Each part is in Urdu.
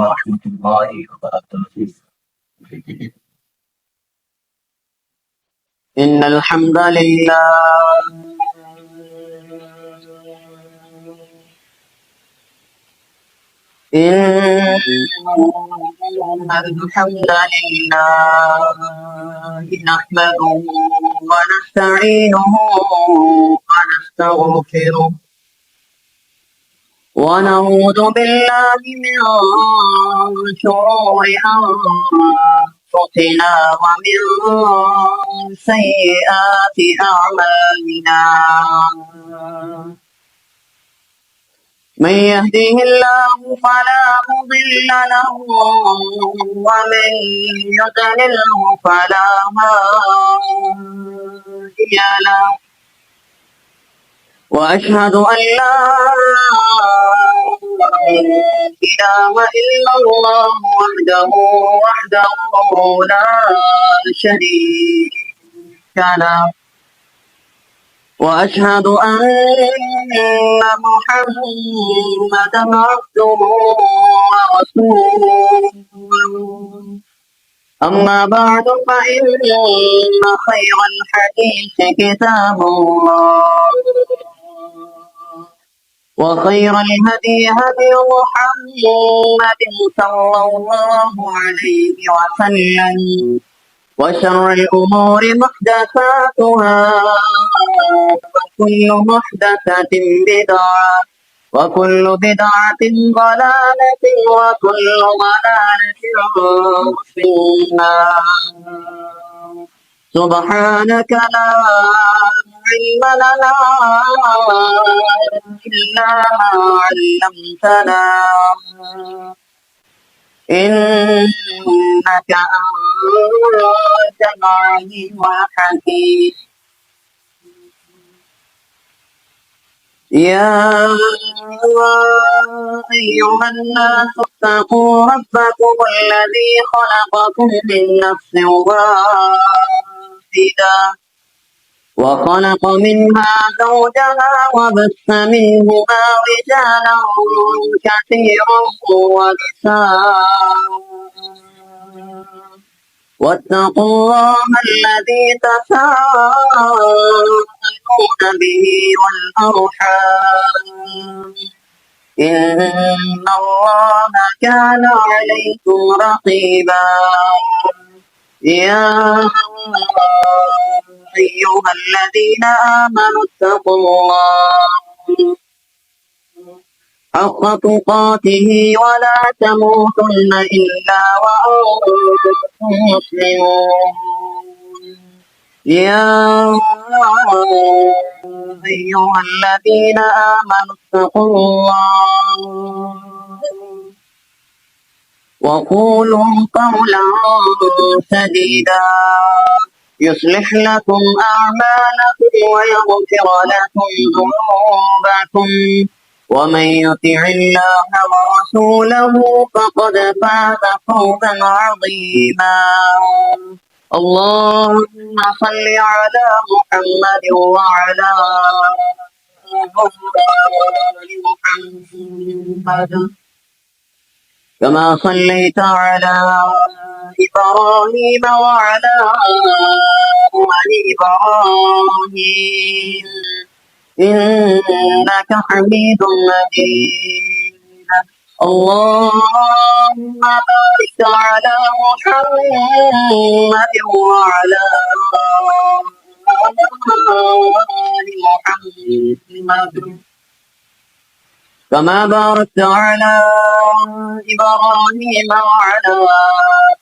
ورحمة الله وبركاته. إن الحمد لله نحمده ونستعينه ونستغفره ونعوذ بالله من شرور أنفسنا ومن سيئات أعمالنا. من يهده الله فلا مضل له ومن يضلله فلا هادي له. وأشهد أن لا إله إلا الله وحده لا شريك له. وأشهد أن محمدا عبده ورسوله. أما بعد فإن خير الحديث كتاب الله وخير الهدي هدي محمد صلى الله عليه وسلم وشر الأمور محدثاتها وكل محدثة بدعة وكل بدعة ضلالة وكل ضلالة في النار. سبحانك لا علم لنا إلا ما علمتنا إنك أنت العليم الحكيم. يا أيها الناس اتقوا ربكم الذي خلقكم من نفس واحدة وخلق منها زوجها وبث منهما رجالا كثيرا ونساء. واتقوا الله الذي تساءلون به والأرحام إن الله كان عليكم رقيبا. يا أيها الذين آمنوا اتقوا الله حق تقاته ولا تموتن إلا وأنتم مسلمون. يا أيها الذين آمنوا اتقوا الله وقولوا قولا سديدا يصلح لكم أعمالكم ويغفر لكم ذنوبكم ومن يطع الله ورسوله فقد فاز فوزا عظيما. اللهم صل على محمد وعلى آل محمد كما صليت على إبراهيم وعلى آل إبراهيم إنك حميد مجيد. اللهم بارك على محمد وعلى آل محمد كما باركت على إبراهيم وعلى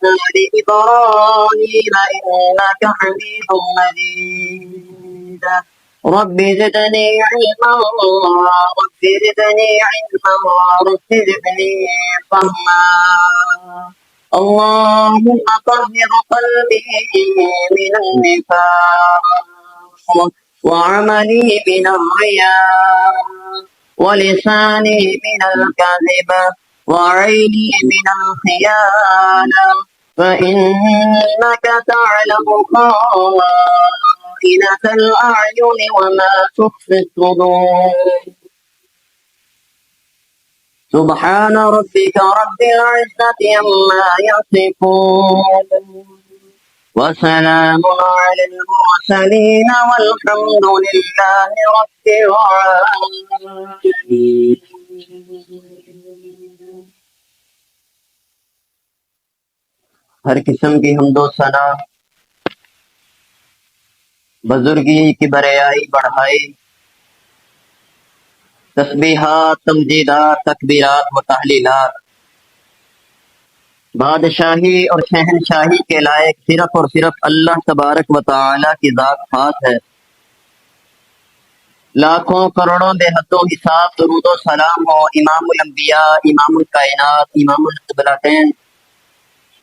آل إبراهيم إنك حميد مجيد. رب زدني علما رب زدني علما رب زدني فهما. اللهم طهر قلبي من النفاق وعملي من الرياء ولساني من الكذب وعيني من الخيانة فإنك تعلم خائنة الأعين وما تخفي الصدور. سبحان ربك رب العزة عما يصفون وسلام على المرسلين والحمد لله رب العالمين. ہر قسم کی حمد و ثنا بزرگی کی بریائی بڑھائی، تسبیحات، تمجیدات، تکبیرات و تحلیلات بادشاہی اور شہنشاہی کے لائق صرف اور صرف اللہ تبارک و تعالی کی ذات خاص ہے۔ لاکھوں کروڑوں بے حدوں حساب درود و سلام ہو امام الانبیاء، امام الکائنات، امام القبلتین،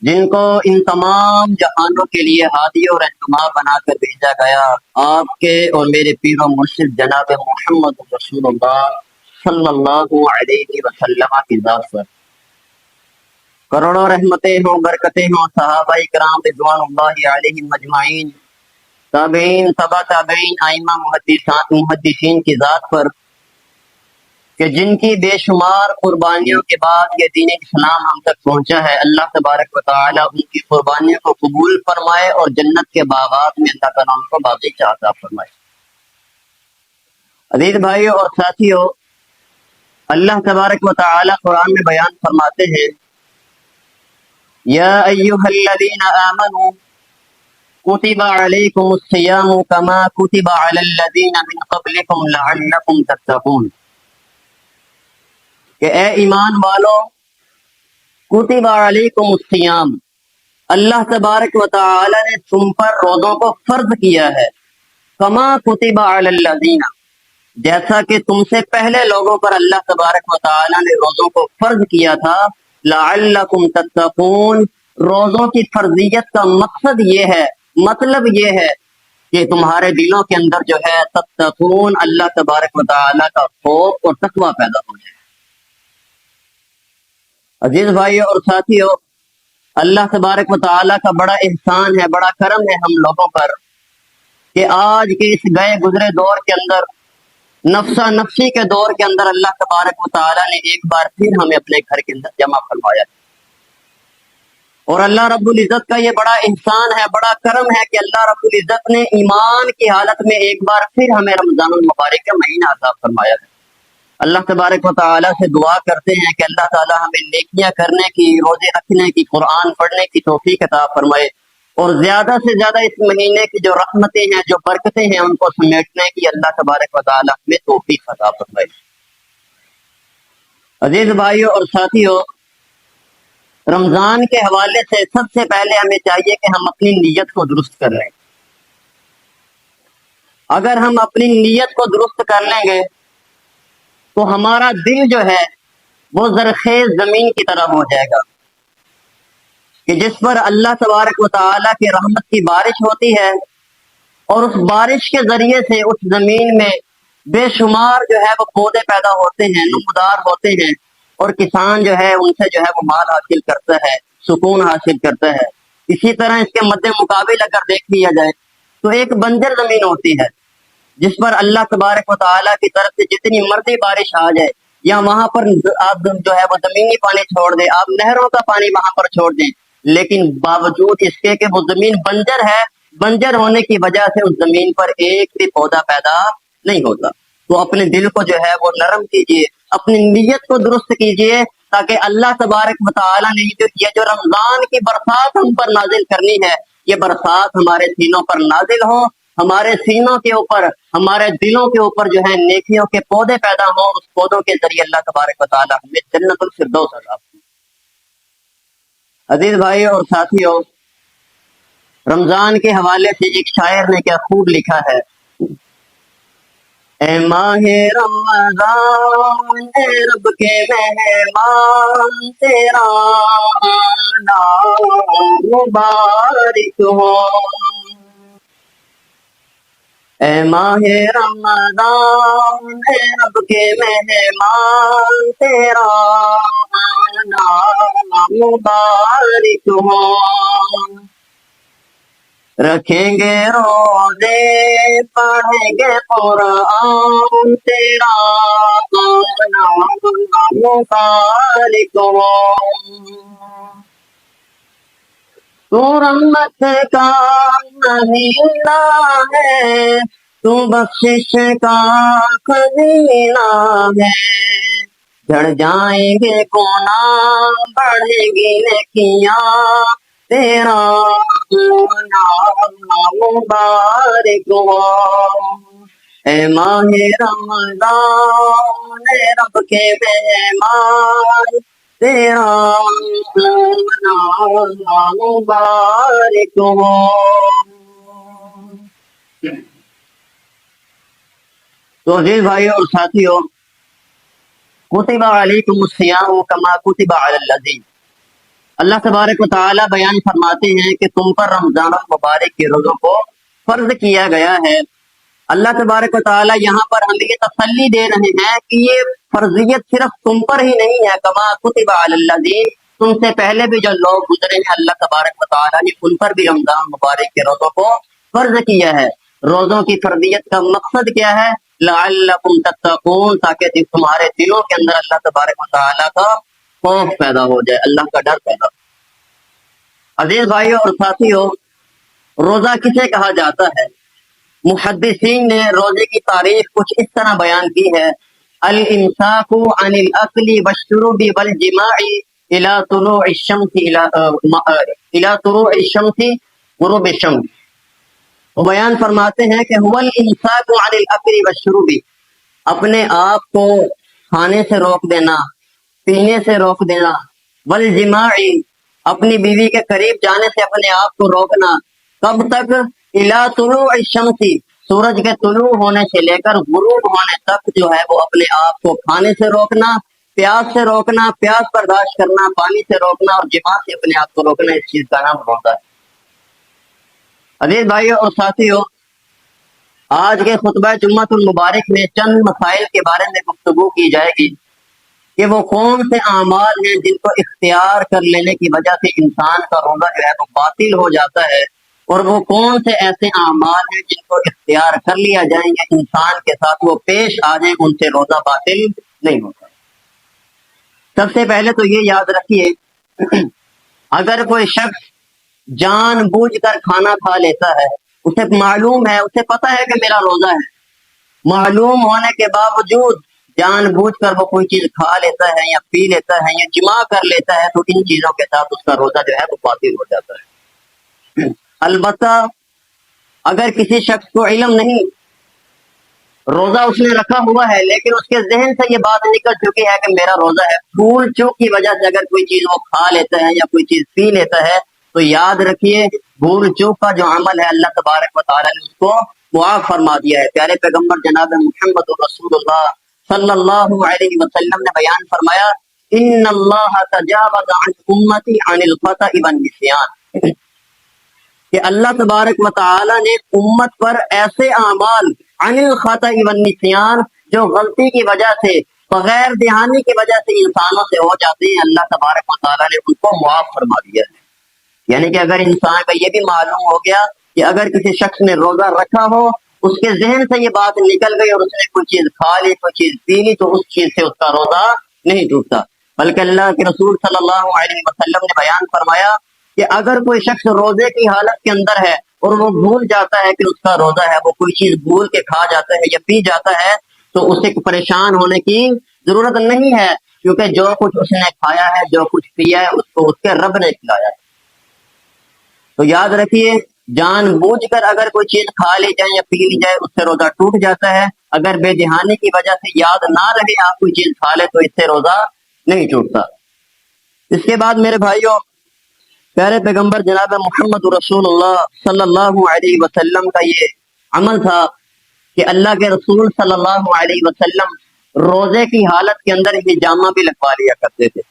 جن کو ان تمام جہانوں کے لیے ہادی اور رہنما بنا کر بھیجا گیا، آپ کے اور میرے پیر و مرشد جناب محمد رسول اللہ صلی اللہ علیہ وسلم کی ذات پر کروڑوں رحمتیں ہوں، برکتیں ہوں صحابہ کرام رضوان اللہ علیہم اجمعین، تابعین، تبع تابعین، ائمہ محدثین کی ذات پر کہ جن کی بے شمار قربانیوں کے بعد یہ دین اسلام ہم تک پہنچا ہے۔ اللہ تبارک و تعالی ان کی قربانیوں کو قبول فرمائے اور جنت کے باغات میں اللہ تعالیٰ ان کو باغیچہ عطا فرمائے۔ عزیز بھائیو اور ساتھیو، اللہ تبارک و تعالی قرآن میں بیان فرماتے ہیں، یا ایہا الذین آمنوا کتب علیکم الصیام کما کتب علی الذین من قبلکم لعلکم تتقون، کہ اے ایمان والو، کتب علیکم الصیام، اللہ تبارک و تعالی نے تم پر روزوں کو فرض کیا ہے، کما کتب علی الذین، جیسا کہ تم سے پہلے لوگوں پر اللہ تبارک و تعالی نے روزوں کو فرض کیا تھا، لعلکم تتقون، روزوں کی فرضیت کا مقصد یہ ہے، مطلب یہ ہے کہ تمہارے دلوں کے اندر جو ہے تتقون، اللہ تبارک و تعالی کا خوف اور تقوی پیدا ہو جائے۔ عزیز بھائیو اور ساتھیو، اللہ تبارک و تعالی کا بڑا احسان ہے، بڑا کرم ہے ہم لوگوں پر کہ آج کے اس گئے گزرے دور کے اندر، نفسا نفسی کے دور کے اندر، اللہ تبارک و تعالی نے ایک بار پھر ہمیں اپنے گھر کے اندر جمع فرمایا، اور اللہ رب العزت کا یہ بڑا احسان ہے، بڑا کرم ہے کہ اللہ رب العزت نے ایمان کی حالت میں ایک بار پھر ہمیں رمضان المبارک کا مہینہ عطا فرمایا ہے۔ اللہ تبارک و تعالی سے دعا کرتے ہیں کہ اللہ تعالی ہمیں نیکیاں کرنے کی، روزے رکھنے کی، قرآن پڑھنے کی توفیق عطا فرمائے، اور زیادہ سے زیادہ اس مہینے کی جو رحمتیں ہیں، جو برکتیں ہیں، ان کو سمیٹنے کی اللہ تبارک و تعالی ہمیں توفیق عطا فرمائے۔ عزیز بھائیو اور ساتھیو، رمضان کے حوالے سے سب سے پہلے ہمیں چاہیے کہ ہم اپنی نیت کو درست کر لیں۔ اگر ہم اپنی نیت کو درست کر لیں گے تو ہمارا دل جو ہے وہ زرخیز زمین کی طرح ہو جائے گا، کہ جس پر اللہ تبارک و تعالی کی رحمت کی بارش ہوتی ہے، اور اس بارش کے ذریعے سے اس زمین میں بے شمار جو ہے وہ پودے پیدا ہوتے ہیں، نمودار ہوتے ہیں، اور کسان جو ہے ان سے جو ہے وہ مال حاصل کرتا ہے، سکون حاصل کرتا ہے۔ اسی طرح اس کے مد مقابل اگر دیکھ لیا جائے تو ایک بنجر زمین ہوتی ہے، جس پر اللہ تبارک و تعالیٰ کی طرف سے جتنی مرضی بارش آ جائے، یا وہاں پر آپ جو ہے وہ زمینی پانی چھوڑ دیں، آپ نہروں کا پانی وہاں پر چھوڑ دیں، لیکن باوجود اس کے کہ وہ زمین بنجر ہے، بنجر ہونے کی وجہ سے اس زمین پر ایک بھی پودا پیدا نہیں ہوتا۔ تو اپنے دل کو جو ہے وہ نرم کیجئے، اپنی نیت کو درست کیجئے، تاکہ اللہ تبارک و تعالیٰ نے یہ جو رمضان کی برسات ہم پر نازل کرنی ہے، یہ برسات ہمارے سینوں پر نازل ہو، ہمارے سینوں کے اوپر، ہمارے دلوں کے اوپر جو ہے نیکیوں کے پودے پیدا ہوں، اس پودوں کے ذریعے اللہ تبارک و تعالیٰ ہمیں جنت الفردوس عطا فرمائے۔ عزیز بھائی اور ساتھیو، رمضان کے حوالے سے ایک شاعر نے کیا خوب لکھا ہے، اے ماہ رمضان، اے رب کے مہمان، تیرا آنا مبارک ہو، اے ماہ رمضان، اے رب کے مہمان، تیرا آنا مبارک ہو، رکھیں گے روزے پڑھیں گے قرآن تیرا آنا مبارک ہو تو رحمت کا مہینہ ہے تو بخشش کا خزینہ ہے جھڑ جائیں گے گناہ بڑھیں گی نیکیاں تیرا نام مبارک ہو اے ماہ رمضان رب کے مہمان تیرا نام مبارک ہو تو عزیز بھائیو اور ساتھیو، کتب علیکم الصیام کما کتب علی الذین، اللہ تبارک و تعالی بیان فرماتے ہیں کہ تم پر رمضان المبارک کے روزوں کو فرض کیا گیا ہے۔ اللہ تبارک و تعالی یہاں پر ہمیں یہ تسلی دے رہے ہیں کہ یہ فرضیت صرف تم پر ہی نہیں ہے، کما کتب علی الذین، تم سے پہلے بھی جو لوگ گزرے ہیں اللہ تبارک و تعالی نے ان پر بھی رمضان مبارک کے روزوں کو فرض کیا ہے۔ روزوں کی فرضیت کا مقصد کیا ہے؟ لعلکم تتقون، تاکہ تمہارے دلوں کے اندر اللہ تبارک و تعالی کا خوف پیدا ہو جائے، اللہ کا ڈر پیدا ہو۔ عزیز بھائیو اور ساتھیو، روزہ کسے کہا جاتا ہے؟ محدثین نے روزے کی تعریف کچھ اس طرح بیان کی ہے: الامساک عن الاکل والشرب والجماع الى طلوع الشمس الى طلوع الشمس غروب الشمس۔ وہ بیان فرماتے ہیں کہ هو الامساک عن الاکل والشرب، اپنے آپ کو کھانے سے روک دینا، پینے سے روک دینا، والجماع، اپنی بیوی کے قریب جانے سے اپنے آپ کو روکنا، کب تک؟ الی طلوع الشمس، سورج کے طلوع ہونے سے لے کر غروب ہونے تک جو ہے وہ اپنے آپ کو کھانے سے روکنا، پیاس سے روکنا، پیاس برداشت کرنا، پانی سے روکنا اور جماع سے اپنے آپ کو روکنا، اس چیز کا نام روزہ ہے۔ عزیز بھائیو اور ساتھیو، آج کے خطبہ جمعۃ المبارک میں چند مسائل کے بارے میں گفتگو کی جائے گی کہ وہ کون سے اعمال ہیں جن کو اختیار کر لینے کی وجہ سے انسان کا روزہ جو ہے وہ باطل ہو جاتا ہے، اور وہ کون سے ایسے اعمال ہیں جن کو اختیار کر لیا جائیں گے انسان کے ساتھ وہ پیش آ جائیں، ان سے روزہ باطل نہیں ہوتا۔ سب سے پہلے تو یہ یاد رکھیے، اگر کوئی شخص جان بوجھ کر کھانا کھا لیتا ہے، اسے معلوم ہے، اسے پتا ہے کہ میرا روزہ ہے، معلوم ہونے کے باوجود جان بوجھ کر وہ کوئی چیز کھا لیتا ہے یا پی لیتا ہے یا جماع کر لیتا ہے، تو ان چیزوں کے ساتھ اس کا روزہ جو ہے وہ باطل ہو جاتا ہے۔ البتہ اگر کسی شخص کو علم نہیں، روزہ اس نے رکھا ہوا ہے لیکن اس کے ذہن سے یہ بات نکل چکی ہے کہ میرا روزہ ہے، بھول چوک کی وجہ سے اگر کوئی چیز وہ کھا لیتا ہے یا کوئی چیز پی لیتا ہے، تو یاد رکھیے بھول چوک کا جو عمل ہے اللہ تبارک و تعالیٰ نے اس کو معاف فرما دیا ہے۔ پیارے پیغمبر جناب محمد رسول اللہ صلی اللہ علیہ وسلم نے بیان فرمایا: ان اللہ تجاوز عن امتی عن الخطأ والنسیان، کہ اللہ تبارک و تعالی نے امت پر ایسے اعمال عن الخطأ والنسیان جو غلطی کی وجہ سے، بغیر دھیانی کی وجہ سے انسانوں سے ہو جاتے ہیں، اللہ تبارک و تعالی نے ان کو معاف فرما دیا ہے۔ یعنی کہ اگر انسان کا یہ بھی معلوم ہو گیا کہ اگر کسی شخص نے روزہ رکھا ہو، اس کے ذہن سے یہ بات نکل گئی اور اس نے کوئی چیز کھا لی، کوئی چیز پی لی، تو اس چیز سے اس کا روزہ نہیں ٹوٹتا، بلکہ اللہ کے رسول صلی اللہ علیہ وسلم نے بیان فرمایا کہ اگر کوئی شخص روزے کی حالت کے اندر ہے اور وہ بھول جاتا ہے کہ اس کا روزہ ہے، وہ کوئی چیز بھول کے کھا جاتا ہے یا پی جاتا ہے، تو اسے پریشان ہونے کی ضرورت نہیں ہے، کیونکہ جو کچھ اس نے کھایا ہے، جو کچھ پیا ہے، اس کو اس کے رب نے کھلایا ہے۔ تو یاد رکھیے، جان بوجھ کر اگر کوئی چیز کھا لی جائے یا پی لی جائے، اس سے روزہ ٹوٹ جاتا ہے۔ اگر بے دھیانی کی وجہ سے یاد نہ رہے آپ کوئی چیز کھا لے، تو اس سے روزہ نہیں ٹوٹتا۔ اس کے بعد میرے بھائیوں، پیارے پیغمبر جناب محمد رسول اللہ صلی اللہ علیہ وسلم کا یہ عمل تھا کہ اللہ کے رسول صلی اللہ علیہ وسلم روزے کی حالت کے اندر حجامہ بھی لگوا لیا کرتے تھے۔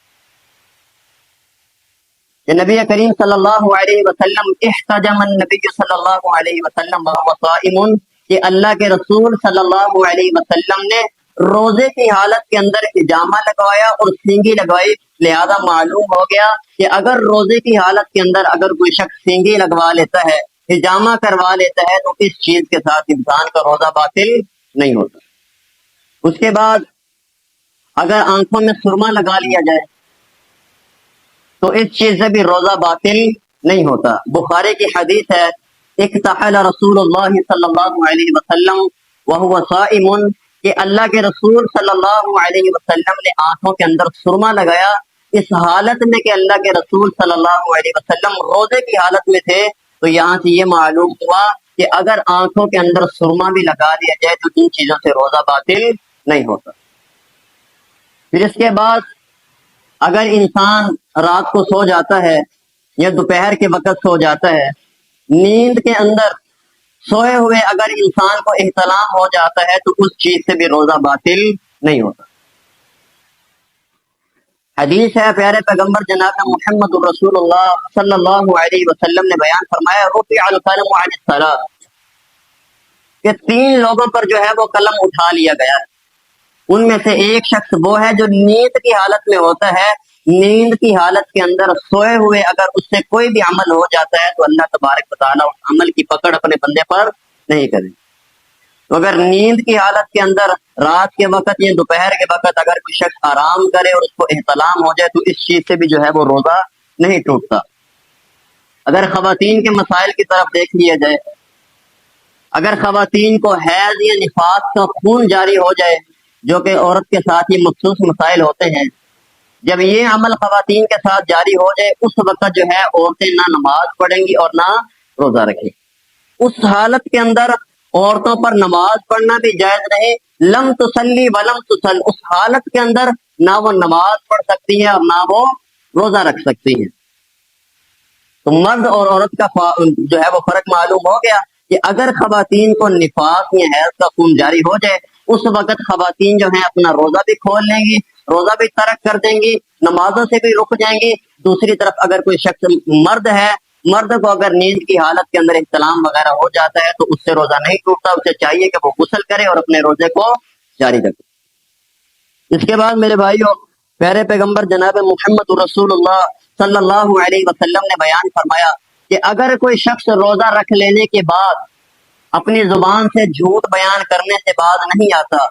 کہ نبی کریم صلی اللہ علیہ وسلم احتجم النبی صلی اللہ علیہ وسلم وهو صائم، کہ اللہ کے رسول صلی اللہ علیہ وسلم نے روزے کی حالت کے اندر حجامہ لگوایا اور سینگی لگوائی، لہذا معلوم ہو گیا کہ اگر روزے کی حالت کے اندر اگر کوئی شخص سینگی لگوا لیتا ہے ہجامہ کروا لیتا ہے تو اس چیز کے ساتھ انسان کا روزہ باطل نہیں ہوتا۔ اس کے بعد اگر آنکھوں میں سرما لگا لیا جائے تو اس چیز سے بھی روزہ باطل نہیں ہوتا۔ بخاری کی حدیث ہے، اکتحل رسول اللہ صلی اللہ علیہ وسلم وہو صائم، کہ اللہ کے رسول صلی اللہ علیہ وسلم نے آنکھوں کے اندر سرما لگایا اس حالت میں کہ اللہ کے رسول صلی اللہ علیہ وسلم روزے کی حالت میں تھے۔ تو یہاں سے یہ معلوم ہوا کہ اگر آنکھوں کے اندر سرما بھی لگا دیا جائے تو ان چیزوں سے روزہ باطل نہیں ہوتا۔ پھر اس کے بعد اگر انسان رات کو سو جاتا ہے یا دوپہر کے وقت سو جاتا ہے، نیند کے اندر سوئے ہوئے اگر انسان کو احتلام ہو جاتا ہے تو اس چیز سے بھی روزہ باطل نہیں ہوتا۔ حدیث ہے، پیارے پیغمبر جناب محمد رسول اللہ صلی اللہ علیہ وسلم نے بیان فرمایا، رفع القلم عن الصلاۃ، کہ 3 لوگوں پر جو ہے وہ قلم اٹھا لیا گیا ہے۔ ان میں سے ایک شخص وہ ہے جو نیند کی حالت میں ہوتا ہے، نیند کی حالت کے اندر سوئے ہوئے اگر اس سے کوئی بھی عمل ہو جاتا ہے تو اللہ تبارک و تعالیٰ اس عمل کی پکڑ اپنے بندے پر نہیں کرے۔ تو اگر نیند کی حالت کے اندر رات کے وقت یا دوپہر کے وقت اگر کوئی شخص آرام کرے اور اس کو احتلام ہو جائے تو اس چیز سے بھی جو ہے وہ روزہ نہیں ٹوٹتا۔ اگر خواتین کے مسائل کی طرف دیکھ لیا جائے، اگر خواتین کو حیض یا نفاس کا خون جاری ہو جائے، جو کہ عورت کے ساتھ یہ مخصوص مسائل ہوتے ہیں، جب یہ عمل خواتین کے ساتھ جاری ہو جائے اس وقت جو ہے عورتیں نہ نماز پڑھیں گی اور نہ روزہ رکھیں۔ اس حالت کے اندر عورتوں پر نماز پڑھنا بھی جائز نہیں، لم تصلی ولم تصل، اس حالت کے اندر نہ وہ نماز پڑھ سکتی ہیں اور نہ وہ روزہ رکھ سکتی ہیں۔ تو مرد اور عورت کا جو ہے وہ فرق معلوم ہو گیا کہ اگر خواتین کو نفاس یا حیض کا خون جاری ہو جائے اس وقت خواتین جو ہیں اپنا روزہ بھی کھول لیں گی، روزہ بھی ترک کر دیں گی، نمازوں سے بھی رک جائیں گی۔ دوسری طرف اگر کوئی شخص مرد ہے، مرد کو اگر نیند کی حالت کے اندر احتلام وغیرہ ہو جاتا ہے تو اس سے روزہ نہیں ٹوٹتا، اسے چاہیے کہ وہ غسل کرے اور اپنے روزے کو جاری رکھے۔ اس کے بعد میرے بھائیوں، پیارے پیغمبر جناب محمد رسول اللہ صلی اللہ علیہ وسلم نے بیان فرمایا کہ اگر کوئی شخص روزہ رکھ لینے کے بعد اپنی زبان سے جھوٹ بیان کرنے سے باز نہیں آتا،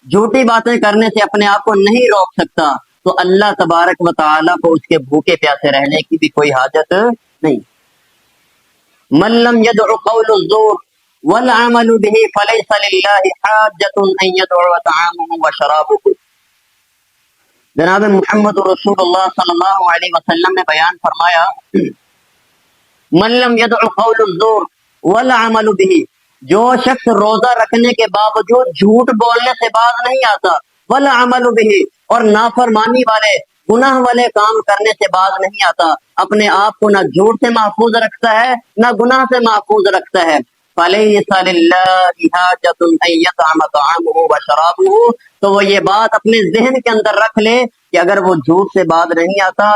جھوٹی باتیں کرنے سے اپنے آپ کو نہیں روک سکتا، تو اللہ تبارک و تعالیٰ کو اس کے بھوکے پیاسے رہنے کی بھی کوئی حاجت نہیں۔ من لم يدع قول الزور والعمل به فليس لله حاجة ان يدع طعامه وشرابه۔ جناب محمد رسول اللہ صلی اللہ علیہ وسلم نے بیان فرمایا، من لم يدع قول الزور والعمل به، جو شخص روزہ رکھنے کے باوجود جھوٹ بولنے سے باز نہیں آتا، والعمل به، اور نافرمانی والے گناہ والے کام کرنے سے باز نہیں آتا، اپنے آپ کو نہ جھوٹ سے محفوظ رکھتا ہے نہ گناہ سے محفوظ رکھتا ہے، فَلَيْسَ لِلَّهِ حَاجَةٌ أَن يَطْعَمَ طَعَامَهُ وَشَرَابَهُ، تو وہ یہ بات اپنے ذہن کے اندر رکھ لے کہ اگر وہ جھوٹ سے باز نہیں آتا،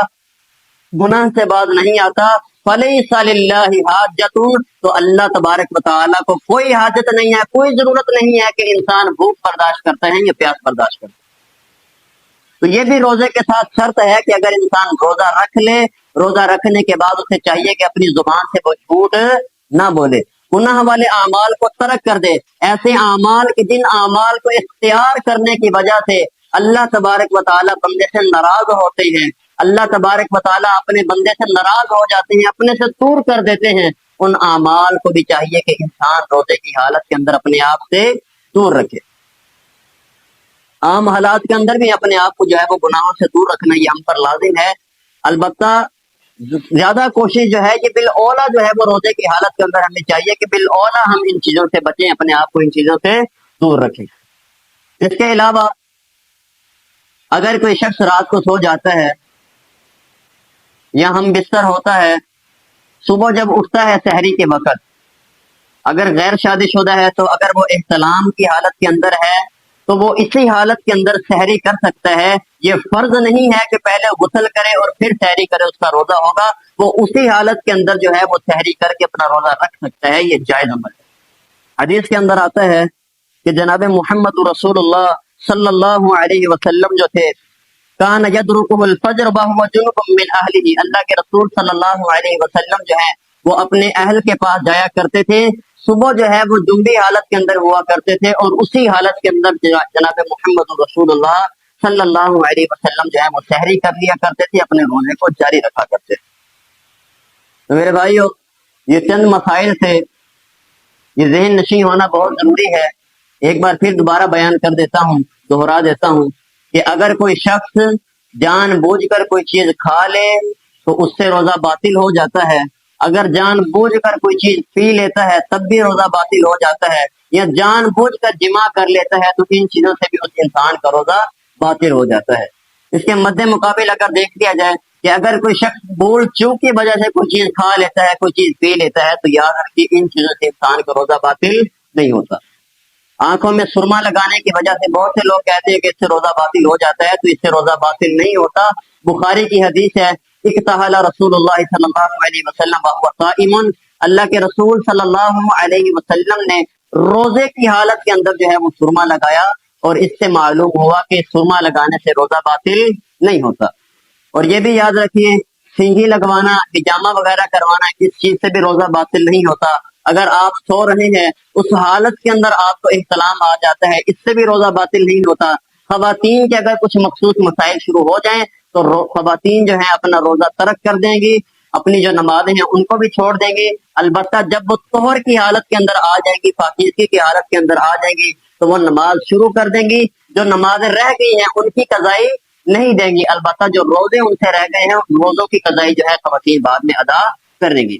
گناہ سے باز نہیں آتا، فَلَيْسَ لِلَّهِ حَاجَةٌ، تو اللہ تبارک و تعالیٰ کو کوئی حاجت نہیں ہے، کوئی ضرورت نہیں ہے کہ انسان بھوک برداشت کرتا ہے یا پیاس برداشت کرتا ہے۔ تو یہ بھی روزے کے ساتھ شرط ہے کہ اگر انسان روزہ رکھ لے، روزہ رکھنے کے بعد اسے چاہیے کہ اپنی زبان سے وہ جھوٹ نہ بولے، گناہ والے اعمال کو ترک کر دے، ایسے اعمال کے جن اعمال کو اختیار کرنے کی وجہ سے اللہ تبارک و تعالیٰ بندے سے ناراض ہوتے ہیں، اللہ تبارک و تعالیٰ اپنے بندے سے ناراض ہو جاتے ہیں، اپنے سے دور کر دیتے ہیں، ان اعمال کو بھی چاہیے کہ انسان روزے کی حالت کے اندر اپنے آپ سے دور رکھے۔ عام حالات کے اندر بھی اپنے آپ کو جو ہے وہ گناہوں سے دور رکھنا یہ ہم پر لازم ہے، البتہ زیادہ کوشش جو ہے کہ بالاولیٰ جو ہے وہ روزے کی حالت کے اندر ہمیں چاہیے کہ بالاولیٰ ہم ان چیزوں سے بچیں، اپنے آپ کو ان چیزوں سے دور رکھیں۔ اس کے علاوہ اگر کوئی شخص رات کو سو جاتا ہے یا ہم بستر ہوتا ہے، صبح جب اٹھتا ہے سحری کے وقت، اگر غیر شادی شدہ ہے تو اگر وہ احتلام کی حالت کے اندر ہے تو وہ اسی حالت کے اندر سحری کر سکتا ہے۔ یہ فرض نہیں ہے کہ پہلے غسل کرے اور پھر سحری کرے، اس کا روزہ ہوگا، وہ اسی حالت کے اندر جو ہے وہ سحری کر کے اپنا روزہ رکھ سکتا ہے، یہ جائز عمل ہے۔ حدیث کے اندر آتا ہے کہ جناب محمد رسول اللہ صلی اللہ علیہ وسلم جو تھے، کان یدرکہ الفجر وہو جنب من اہلہ، اللہ کے رسول صلی اللہ علیہ وسلم جو ہیں وہ اپنے اہل کے پاس جایا کرتے تھے، صبح جو ہے وہ جنبی حالت کے اندر ہوا کرتے تھے، اور اسی حالت کے اندر جناب محمد رسول اللہ صلی اللہ علیہ وسلم جو ہے وہ سحری کر لیا کرتے تھے، اپنے روزے کو جاری رکھا کرتے تھے۔ تو میرے بھائیو، یہ چند مسائل تھے، یہ ذہن نشین ہونا بہت ضروری ہے۔ ایک بار پھر دوبارہ بیان کر دیتا ہوں، دوہرا دیتا ہوں کہ اگر کوئی شخص جان بوجھ کر کوئی چیز کھا لے تو اس سے روزہ باطل ہو جاتا ہے، اگر جان بوجھ کر کوئی چیز پی لیتا ہے تب بھی روزہ باطل ہو جاتا ہے، یا جان بوجھ کر جمع کر لیتا ہے تو ان چیزوں سے بھی اس انسان کا روزہ باطل ہو جاتا ہے۔ اس کے مد مقابل اگر دیکھ لیا جائے کہ اگر کوئی شخص بھول چوک کی وجہ سے کوئی چیز کھا لیتا ہے، کوئی چیز پی لیتا ہے، تو یاد رکھیے ان چیزوں سے انسان کا روزہ باطل نہیں ہوتا۔ آنکھوں میں سرما لگانے کی وجہ سے بہت سے لوگ کہتے ہیں کہ اس سے روزہ باطل ہو جاتا ہے، تو اس سے روزہ باطل نہیں ہوتا۔ بخاری کی حدیث ہے، اکتحل رسول اللہ صلی اللہ علیہ وسلم وهو صائم، اللہ کے رسول صلی اللہ علیہ وسلم نے روزے کی حالت کے اندر جو ہے وہ سرما لگایا، اور اس سے معلوم ہوا کہ سرما لگانے سے روزہ باطل نہیں ہوتا۔ اور یہ بھی یاد رکھیے، سینگی لگوانا، حجامہ وغیرہ کروانا، اس چیز سے بھی روزہ باطل نہیں ہوتا۔ اگر آپ سو رہے ہیں، اس حالت کے اندر آپ کو احتلام آ جاتا ہے، اس سے بھی روزہ باطل نہیں ہوتا۔ خواتین کے اگر کچھ مخصوص مسائل شروع ہو جائیں تو خواتین جو ہیں اپنا روزہ ترک کر دیں گی، اپنی جو نمازیں ہیں ان کو بھی چھوڑ دیں گی۔ البتہ جب وہ طہر کی حالت کے اندر آ جائیں گی، پاکیزگی کی حالت کے اندر آ جائیں گی، تو وہ نماز شروع کر دیں گی۔ جو نمازیں رہ گئی ہیں ان کی قضائی نہیں دیں گی، البتہ جو روزے ان سے رہ گئے ہیں روزوں کی قضائی جو ہے خواتین بعد میں ادا کر دیں گی۔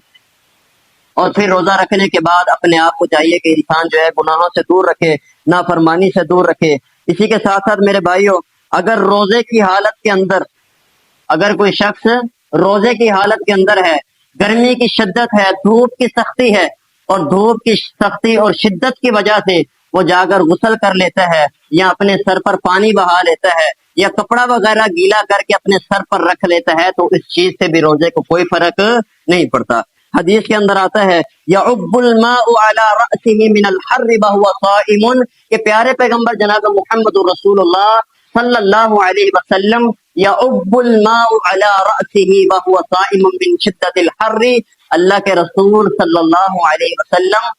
اور پھر روزہ رکھنے کے بعد اپنے آپ کو چاہیے کہ انسان جو ہے گناہوں سے دور رکھے، نافرمانی سے دور رکھے۔ اسی کے ساتھ ساتھ میرے بھائیوں، اگر روزے کی حالت کے اندر اگر کوئی شخص روزے کی حالت کے اندر ہے، گرمی کی شدت ہے، دھوپ کی سختی ہے، اور دھوپ کی سختی اور شدت کی وجہ سے وہ جا کر غسل کر لیتا ہے، یا اپنے سر پر پانی بہا لیتا ہے، یا کپڑا وغیرہ گیلا کر کے اپنے سر پر رکھ لیتا ہے، تو اس چیز سے بھی روزے کو کوئی فرق نہیں پڑتا۔ حدیث کے اندر آتا ہے یعب الماء علی رأسہ من الحر وهو صائم، کہ پیارے پیغمبر جناب محمد رسول اللہ صلی اللہ علیہ وسلم یعب الماء علی رأسہ وهو صائم من شدت الحر، اللہ کے رسول صلی اللہ علیہ وسلم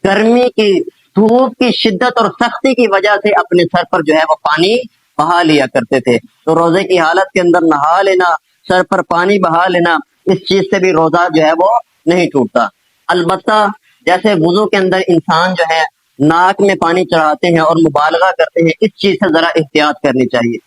گرمی کی دھوپ کی شدت اور سختی کی وجہ سے اپنے سر پر جو ہے وہ پانی بہا لیا کرتے تھے۔ تو روزے کی حالت کے اندر نہا لینا، سر پر پانی بہا لینا، اس چیز سے بھی روزہ جو ہے وہ نہیں ٹوٹتا۔ البتہ جیسے وضو کے اندر انسان جو ہے ناک میں پانی چڑھاتے ہیں اور مبالغہ کرتے ہیں، اس چیز سے ذرا احتیاط کرنی چاہیے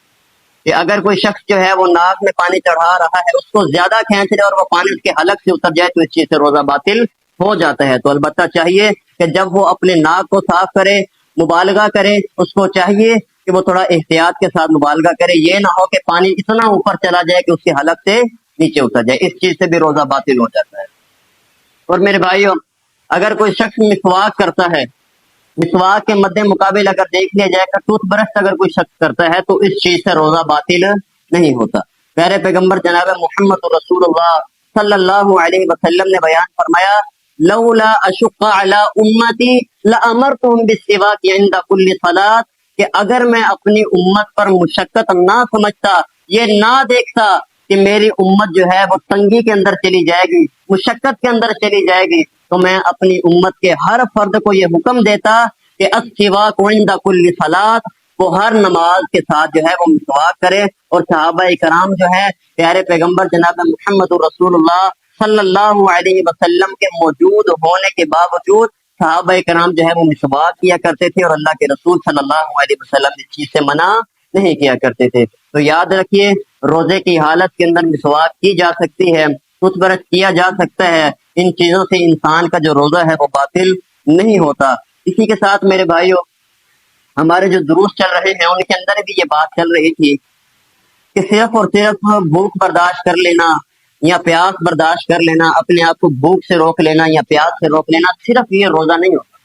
کہ اگر کوئی شخص جو ہے وہ ناک میں پانی چڑھا رہا ہے، اس کو زیادہ کھینچ لے اور وہ پانی اس کے حلق سے اتر جائے تو اس چیز سے روزہ باطل ہو جاتا ہے۔ تو البتہ چاہیے کہ جب وہ اپنے ناک کو صاف کرے، مبالغہ کرے، اس کو چاہیے کہ وہ تھوڑا احتیاط کے ساتھ مبالغہ کرے، یہ نہ ہو کہ پانی اتنا اوپر چلا جائے کہ اس کے حلق سے نیچے اتر جائے، اس چیز سے بھی روزہ باطل ہو جاتا ہے۔ اور میرے بھائیوں، اگر کوئی شخص مسواک کرتا ہے، مسواک کے مد مقابل اگر دیکھ لیا جائے کہ ٹوتھ برش اگر کوئی شخص کرتا ہے تو اس چیز سے روزہ باطل نہیں ہوتا۔ پیارے پیغمبر جناب محمد رسول اللہ صلی اللہ علیہ وسلم نے بیان فرمایا لولا اشق علی امتی لامرتهم بالسواک عند كل صلاۃ، کہ اگر میں اپنی امت پر مشقت نہ سمجھتا، یہ نہ دیکھتا کہ میری امت جو ہے وہ تنگی کے اندر چلی جائے گی، مشقت کے اندر چلی جائے گی، تو میں اپنی امت کے ہر فرد کو یہ حکم دیتا کہ السواک عند كل صلاۃ، وہ ہر نماز کے ساتھ جو ہے وہ مسواک کرے۔ اور صحابہ کرام جو ہے پیارے پیغمبر جناب محمد رسول اللہ صلی اللہ علیہ وسلم کے موجود ہونے کے باوجود صحابہ کرام جو ہے وہ مسواک کیا کرتے تھے، اور اللہ کے رسول صلی اللہ علیہ وسلم اس چیز سے منع نہیں کیا کرتے تھے۔ تو یاد رکھیے، روزے کی حالت کے اندر مسواک کی جا سکتی ہے، ٹوتھ برش کیا جا سکتا ہے، ان چیزوں سے انسان کا جو روزہ ہے وہ باطل نہیں ہوتا۔ اسی کے ساتھ میرے بھائیوں، ہمارے جو دروس چل رہے ہیں ان کے اندر بھی یہ بات چل رہی تھی کہ صرف اور صرف بھوک برداشت کر لینا یا پیاس برداشت کر لینا، اپنے آپ کو بھوک سے روک لینا یا پیاس سے روک لینا، صرف یہ روزہ نہیں ہوتا۔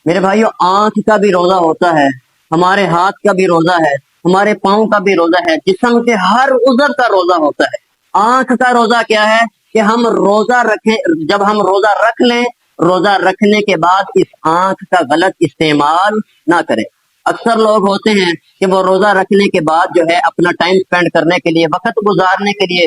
میرے بھائیوں، آنکھ کا بھی روزہ ہوتا ہے، ہمارے ہاتھ کا بھی روزہ ہے، ہمارے پاؤں کا بھی روزہ ہے، جسم کے ہر عضو کا روزہ ہوتا ہے۔ آنکھ کا روزہ کیا ہے کہ ہم روزہ رکھیں، جب ہم روزہ رکھ لیں، روزہ رکھنے کے بعد اس آنکھ کا غلط استعمال نہ کریں۔ اکثر لوگ ہوتے ہیں کہ وہ روزہ رکھنے کے بعد جو ہے اپنا ٹائم سپینڈ کرنے کے لیے، وقت گزارنے کے لیے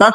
10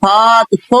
700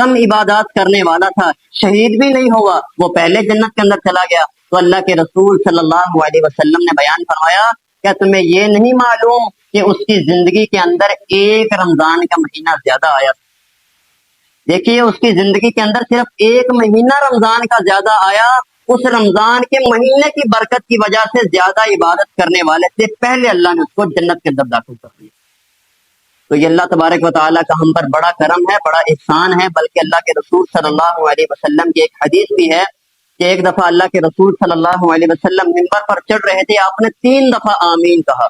کم عبادات کرنے والا تھا، شہید بھی نہیں ہوا، وہ پہلے جنت کے اندر چلا گیا۔ تو اللہ کے رسول صلی اللہ علیہ وسلم نے بیان فرمایا، کیا تمہیں یہ نہیں معلوم کہ اس کی زندگی کے اندر ایک رمضان کا مہینہ زیادہ آیا؟ دیکھیے اس کی زندگی کے اندر صرف ایک مہینہ رمضان کا زیادہ آیا، اس رمضان کے مہینے کی برکت کی وجہ سے زیادہ عبادت کرنے والے سے پہلے اللہ نے اس کو جنت کے اندر داخل کر دیا۔ تو یہ اللہ تبارک و تعالیٰ کا ہم پر بڑا کرم ہے، بڑا احسان ہے۔ بلکہ اللہ کے رسول صلی اللہ علیہ وسلم کی ایک حدیث بھی ہے کہ ایک دفعہ اللہ کے رسول صلی اللہ علیہ وسلم منبر پر چڑھ رہے تھے، آپ نے 3 دفعہ آمین کہا۔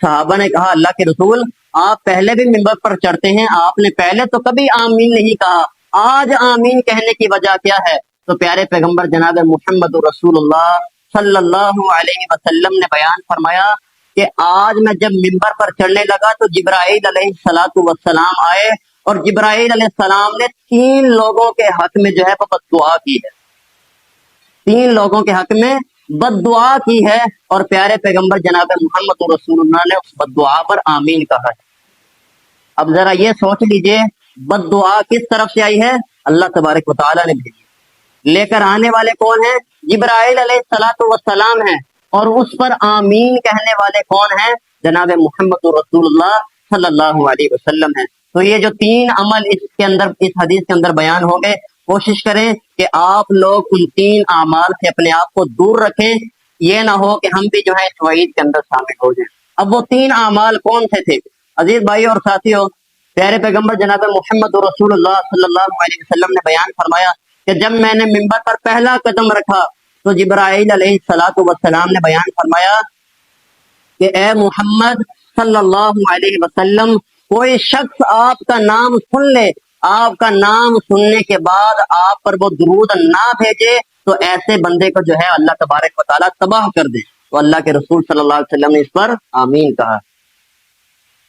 صحابہ نے کہا اللہ کے رسول آپ پہلے بھی منبر پر چڑھتے ہیں، آپ نے پہلے تو کبھی آمین نہیں کہا، آج آمین کہنے کی وجہ کیا ہے؟ تو پیارے پیغمبر جناب محمد رسول اللہ صلی اللہ علیہ وسلم نے بیان فرمایا کہ آج میں جب منبر پر چڑھنے لگا تو جبرائیل علیہ الصلوۃ والسلام آئے، اور جبرائیل علیہ السلام نے 3 لوگوں کے حق میں جو ہے وہ بد دعا کی ہے، 3 لوگوں کے حق میں بد دعا کی ہے، اور پیارے پیغمبر جناب محمد رسول اللہ نے اس بد دعا پر آمین کہا ہے۔ اب ذرا یہ سوچ لیجئے بد دعا کس طرف سے آئی ہے؟ اللہ تبارک و تعالیٰ نے بھیجی، لے کر آنے والے کون ہیں؟ جبرائیل علیہ الصلوۃ والسلام ہیں، اور اس پر آمین کہنے والے کون ہیں؟ جناب محمد رسول اللہ صلی اللہ علیہ وسلم ہیں۔ تو یہ جو 3 عمل اس کے اندر، اس حدیث کے اندر بیان ہو گئے، کوشش کریں کہ آپ لوگ ان 3 اعمال سے اپنے آپ کو دور رکھیں، یہ نہ ہو کہ ہم بھی جو ہے اس وعید کے اندر شامل ہو جائیں۔ اب وہ 3 اعمال کون سے تھے؟ عزیز بھائی اور ساتھیوں، پیارے پیغمبر جناب محمد رسول اللہ صلی اللہ علیہ وسلم نے بیان فرمایا کہ جب میں نے منبر پر پہلا قدم رکھا تو جبرائیل علیہ الصلوۃ والسلام نے بیان فرمایا کہ اے محمد صلی اللہ علیہ وسلم، کوئی شخص آپ کا نام سن لے، آپ کا نام سننے کے بعد آپ پر وہ درود نہ بھیجے تو ایسے بندے کو جو ہے اللہ تبارک و تعالیٰ تباہ کر دے۔ تو اللہ کے رسول صلی اللہ علیہ وسلم نے اس پر آمین کہا۔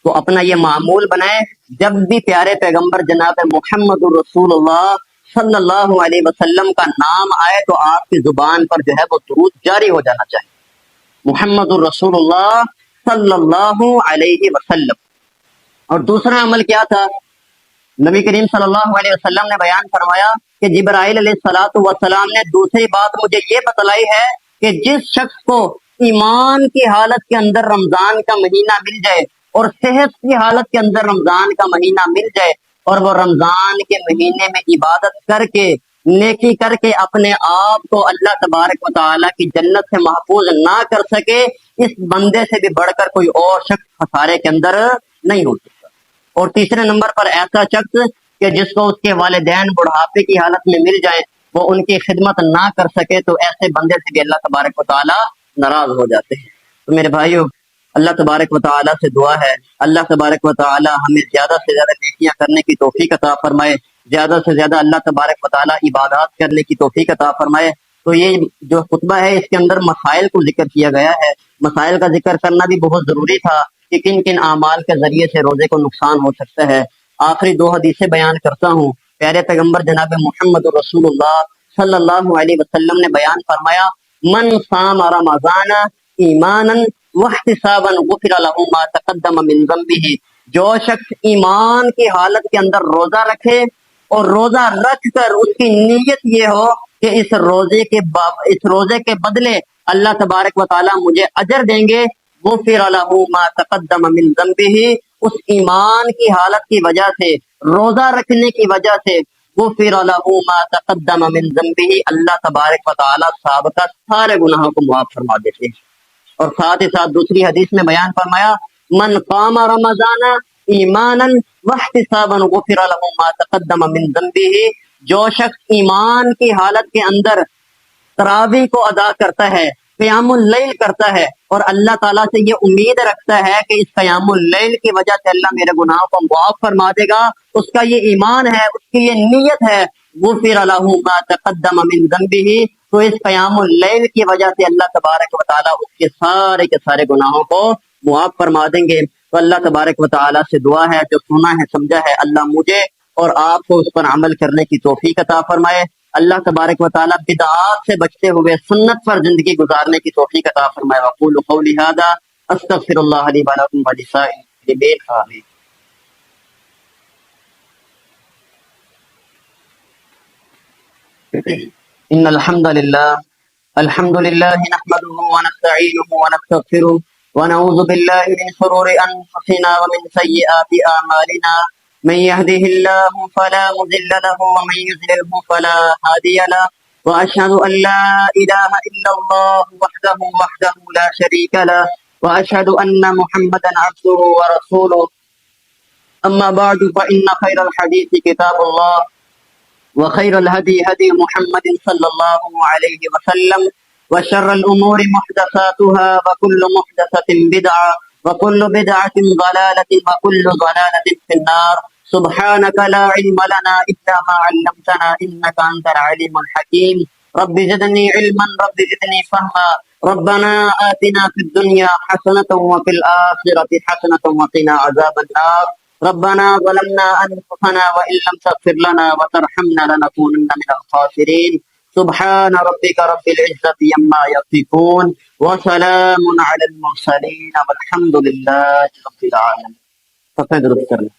تو اپنا یہ معمول بنائے، جب بھی پیارے پیغمبر جناب محمد رسول اللہ صلی اللہ علیہ وسلم کا نام آئے تو آپ کی زبان پر جو ہے وہ درود جاری ہو جانا چاہیے، محمد الرسول اللہ صلی اللہ علیہ وسلم۔ اور دوسرا عمل کیا تھا؟ نبی کریم صلی اللہ علیہ وسلم نے بیان فرمایا کہ جبرائیل علیہ الصلوۃ والسلام نے دوسری بات مجھے یہ بتلائی ہے کہ جس شخص کو ایمان کی حالت کے اندر رمضان کا مہینہ مل جائے اور صحت کی حالت کے اندر رمضان کا مہینہ مل جائے، اور وہ رمضان کے مہینے میں عبادت کر کے نیکی کر کے اپنے آپ کو اللہ تبارک و تعالیٰ کی جنت سے محفوظ نہ کر سکے، اس بندے سے بھی بڑھ کر کوئی اور شخص خسارے کے اندر نہیں ہو سکتا۔ اور تیسرے نمبر پر ایسا شخص کہ جس کو اس کے والدین بڑھاپے کی حالت میں مل جائیں، وہ ان کی خدمت نہ کر سکے، تو ایسے بندے سے بھی اللہ تبارک و تعالیٰ ناراض ہو جاتے ہیں۔ تو میرے بھائیو، اللہ تبارک و تعالیٰ سے دعا ہے اللہ تبارک و تعالیٰ ہمیں زیادہ سے زیادہ نیکیاں کرنے کی توفیق عطا فرمائے، زیادہ سے زیادہ اللہ تبارک و تعالیٰ عبادات کرنے کی توفیق عطا فرمائے۔ تو یہ جو خطبہ ہے اس کے اندر مسائل کو ذکر کیا گیا ہے، مسائل کا ذکر کرنا بھی بہت ضروری تھا کہ کن کن اعمال کے ذریعے سے روزے کو نقصان ہو سکتا ہے۔ آخری 2 حدیثیں بیان کرتا ہوں۔ پیارے پیغمبر جناب محمد رسول اللہ صلی اللہ علیہ وسلم نے بیان فرمایا، من صام رمضان ایمانا واحتسابا غفر له ما تقدم من ذنبه، جو شخص ایمان کی حالت کے اندر روزہ رکھے اور روزہ رکھ کر اس کی نیت یہ ہو کہ اس روزے کے بدلے اللہ تبارک و تعالیٰ مجھے اجر دیں گے، غفر له ما تقدم من ذنبه، اس ایمان کی حالت کی وجہ سے، روزہ رکھنے کی وجہ سے، غفر له ما تقدم من ذنبه، اللہ تبارک و تعالیٰ سابقہ سارے گناہوں کو معاف فرما دیتے ہیں۔ اور ساتھ ہی ساتھ دوسری حدیث میں بیان فرمایا، من قام رمضان ایمانا واحتسابا غفر له ما تقدم من ذنبه، جو شخص ایمان کی حالت کے اندر تراویح کو ادا کرتا ہے، قیام اللیل کرتا ہے، اور اللہ تعالیٰ سے یہ امید رکھتا ہے کہ اس قیام اللیل کی وجہ سے اللہ میرے گناہوں کو معاف فرما دے گا، اس کا یہ ایمان ہے، اس کی یہ نیت ہے، غفر له ما تقدم من ذنبه، تو اس قیام اللیل کی وجہ سے اللہ تبارک و تعالیٰ اس کے سارے گناہوں کو معاف فرما دیں گے۔ تو اللہ تبارک و تعالیٰ سے دعا ہے جو سنا ہے سمجھا ہے اللہ مجھے اور آپ کو اس پر عمل کرنے کی توفیق عطا فرمائے۔ اللہ تبارک و تعالیٰ بدعات سے بچتے ہوئے سنت پر زندگی گزارنے کی توفیق عطا فرمائے۔ وقول قولی ھذا استغفر اللہ لی ولکم ولسائر المسلمین، آمین۔ إن الحمد لله نحمده ونستعينه ونستغفره ونعوذ بالله من شرور أنفسنا ومن سيئات أعمالنا. من يهده الله فلا مضل له ومن يضلله فلا هادي له. وأشهد أن لا إله إلا الله وحده لا شريك له. وأشهد أن محمدا عبده ورسوله. أما بعد فإن خير الحديث كتاب الله وخير الهدي هدي محمد صلى الله عليه وسلم. وشر الأمور محدثاتها وكل محدثة بدعة وكل بدعة ضلالة وكل ضلالة في النار. سبحانك لا علم لنا إلا ما علمتنا إنك أنت العليم الحكيم. رب زدني علما رب زدني فهما. ربنا آتنا في الدنيا حسنة وفي الآخرة حسنة وقنا عذاب النار. ربنا ظلمنا أنفسنا وإن لم تغفر لنا وترحمنا لنكونن من الخاسرين. سبحان ربك رب العزة عما يصفون وسلام على المرسلين والحمد لله رب العالمين. فقد رب کرنا